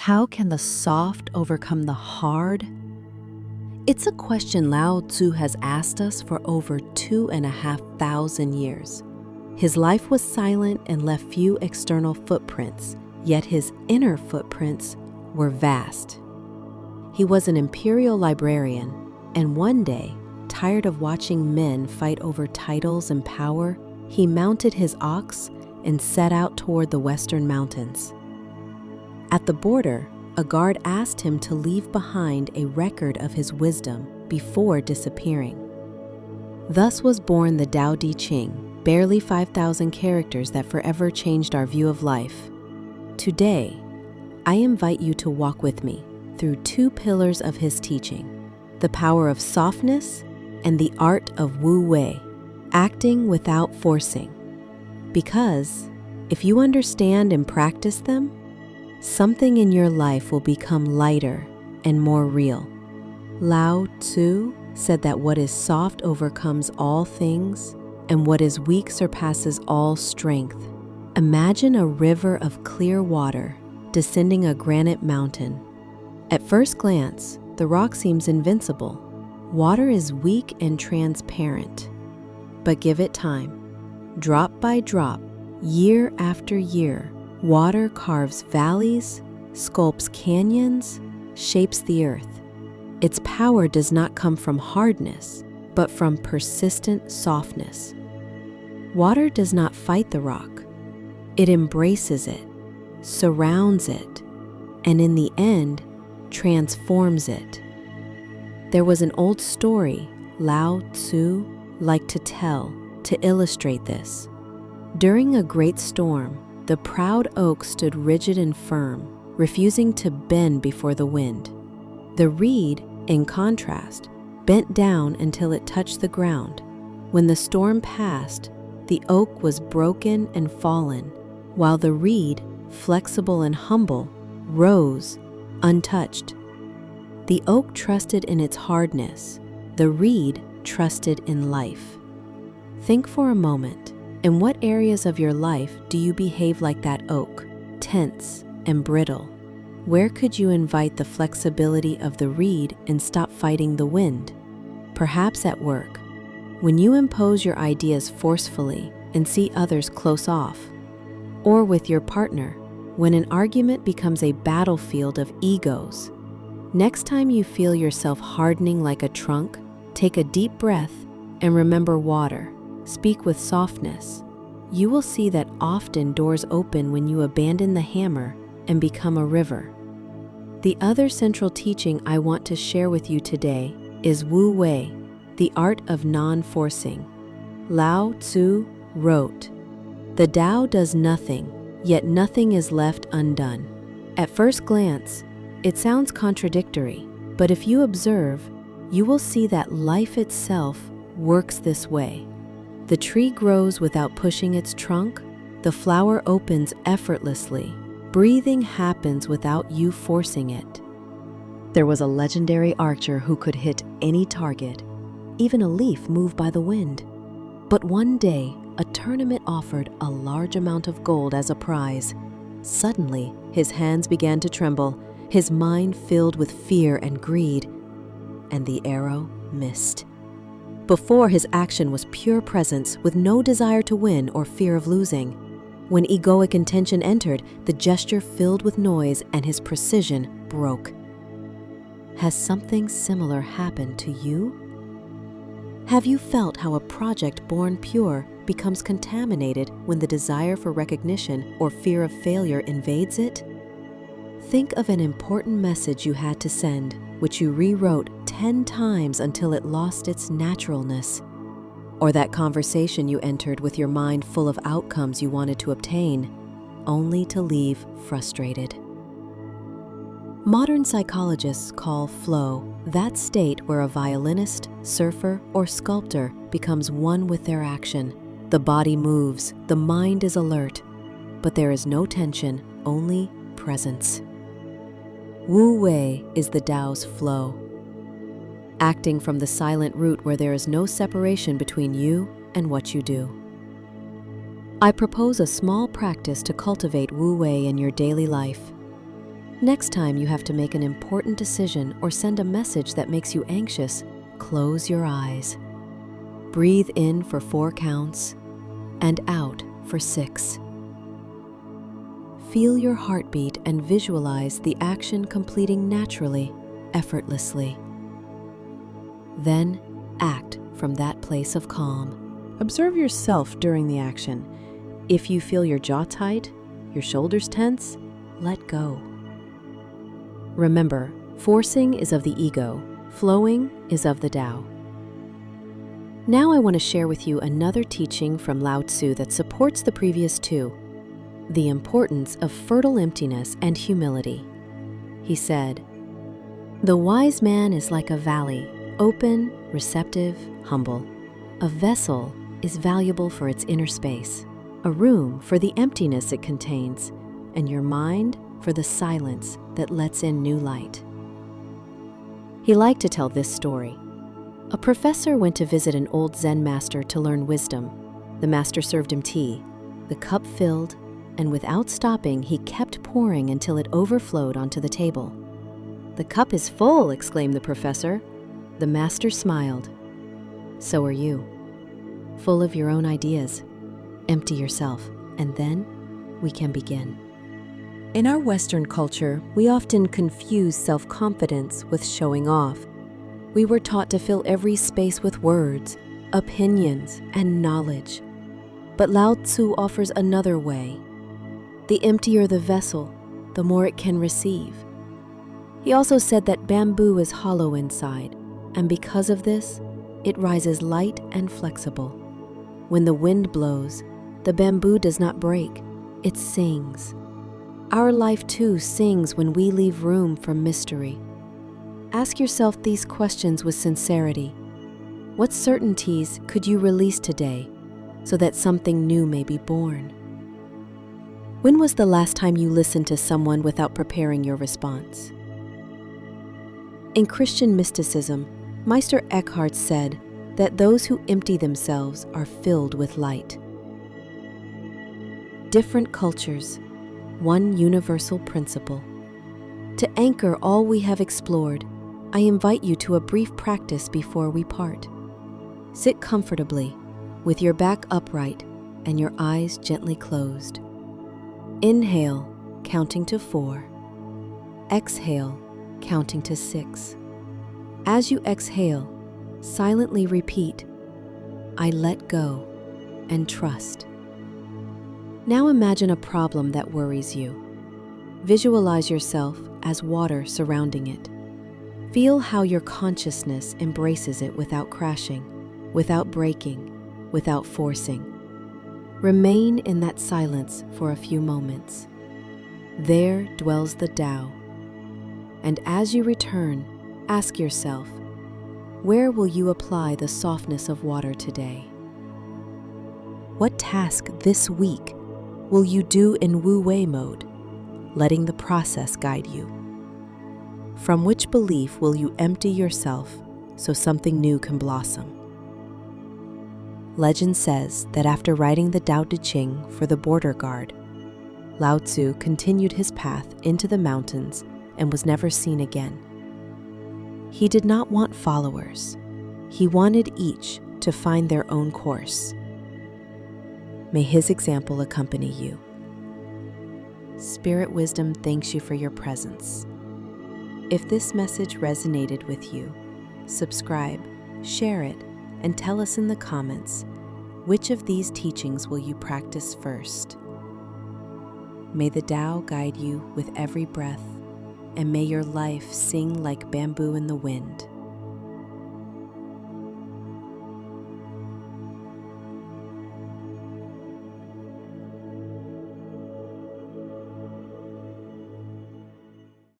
How can the soft overcome the hard? It's a question Lao Tzu has asked us for over 2,500 years. His life was silent and left few external footprints, yet his inner footprints were vast. He was an imperial librarian, and one day, tired of watching men fight over titles and power, he mounted his ox and set out toward the western mountains. At the border, a guard asked him to leave behind a record of his wisdom before disappearing. Thus was born the Tao Te Ching, barely 5,000 characters that forever changed our view of life. Today, I invite you to walk with me through two pillars of his teaching: the power of softness and the art of Wu Wei, acting without forcing. Because if you understand and practice them, something in your life will become lighter and more real. Lao Tzu said that what is soft overcomes all things, and what is weak surpasses all strength. Imagine a river of clear water descending a granite mountain. At first glance, the rock seems invincible. Water is weak and transparent. But give it time. Drop by drop, year after year, water carves valleys, sculpts canyons, shapes the earth. Its power does not come from hardness, but from persistent softness. Water does not fight the rock. It embraces it, surrounds it, and in the end, transforms it. There was an old story Lao Tzu liked to tell to illustrate this. During a great storm, the proud oak stood rigid and firm, refusing to bend before the wind. The reed, in contrast, bent down until it touched the ground. When the storm passed, the oak was broken and fallen, while the reed, flexible and humble, rose, untouched. The oak trusted in its hardness. The reed trusted in life. Think for a moment. In what areas of your life do you behave like that oak, tense and brittle? Where could you invite the flexibility of the reed and stop fighting the wind? Perhaps at work, when you impose your ideas forcefully and see others close off. Or with your partner, when an argument becomes a battlefield of egos. Next time you feel yourself hardening like a trunk, take a deep breath and remember water. Speak with softness. You will see that often doors open when you abandon the hammer and become a river. The other central teaching I want to share with you today is Wu Wei, the art of non-forcing. Lao Tzu wrote, "The Tao does nothing, yet nothing is left undone." At first glance, it sounds contradictory, but if you observe, you will see that life itself works this way. The tree grows without pushing its trunk. The flower opens effortlessly. Breathing happens without you forcing it. There was a legendary archer who could hit any target, even a leaf moved by the wind. But one day, a tournament offered a large amount of gold as a prize. Suddenly, his hands began to tremble, his mind filled with fear and greed, and the arrow missed. Before, his action was pure presence with no desire to win or fear of losing. When egoic intention entered, the gesture filled with noise and his precision broke. Has something similar happened to you? Have you felt how a project born pure becomes contaminated when the desire for recognition or fear of failure invades it? Think of an important message you had to send, which you rewrote 10 times until it lost its naturalness. Or that conversation you entered with your mind full of outcomes you wanted to obtain, only to leave frustrated. Modern psychologists call flow that state where a violinist, surfer, or sculptor becomes one with their action. The body moves, the mind is alert, but there is no tension, only presence. Wu Wei is the Tao's flow, acting from the silent root where there is no separation between you and what you do. I propose a small practice to cultivate Wu Wei in your daily life. Next time you have to make an important decision or send a message that makes you anxious, close your eyes. Breathe in for 4 counts and out for 6. Feel your heartbeat and visualize the action completing naturally, effortlessly. Then act from that place of calm. Observe yourself during the action. If you feel your jaw tight, your shoulders tense, let go. Remember, forcing is of the ego, flowing is of the Tao. Now I want to share with you another teaching from Lao Tzu that supports the previous 2, the importance of fertile emptiness and humility. He said, "The wise man is like a valley, open, receptive, humble. A vessel is valuable for its inner space, a room for the emptiness it contains, and your mind for the silence that lets in new light." He liked to tell this story. A professor went to visit an old Zen master to learn wisdom. The master served him tea. The cup filled, and without stopping, he kept pouring until it overflowed onto the table. "The cup is full," exclaimed the professor. The master smiled. "So are you. Full of your own ideas. Empty yourself, and then we can begin." In our Western culture, we often confuse self-confidence with showing off. We were taught to fill every space with words, opinions, and knowledge. But Lao Tzu offers another way. The emptier the vessel, the more it can receive. He also said that bamboo is hollow inside, and because of this, it rises light and flexible. When the wind blows, the bamboo does not break, it sings. Our life too sings when we leave room for mystery. Ask yourself these questions with sincerity. What certainties could you release today so that something new may be born? When was the last time you listened to someone without preparing your response? In Christian mysticism, Meister Eckhart said that those who empty themselves are filled with light. Different cultures, one universal principle. To anchor all we have explored, I invite you to a brief practice before we part. Sit comfortably, with your back upright and your eyes gently closed. Inhale, counting to 4. Exhale, counting to 6. As you exhale, silently repeat, "I let go and trust." Now imagine a problem that worries you. Visualize yourself as water surrounding it. Feel how your consciousness embraces it without crashing, without breaking, without forcing. Remain in that silence for a few moments. There dwells the Tao. And as you return, ask yourself, where will you apply the softness of water today? What task this week will you do in Wu Wei mode, letting the process guide you? From which belief will you empty yourself so something new can blossom? Legend says that after writing the Tao Te Ching for the border guard, Lao Tzu continued his path into the mountains and was never seen again. He did not want followers. He wanted each to find their own course. May his example accompany you. Spirit Wisdom thanks you for your presence. If this message resonated with you, subscribe, share it, and tell us in the comments, which of these teachings will you practice first? May the Tao guide you with every breath, and may your life sing like bamboo in the wind.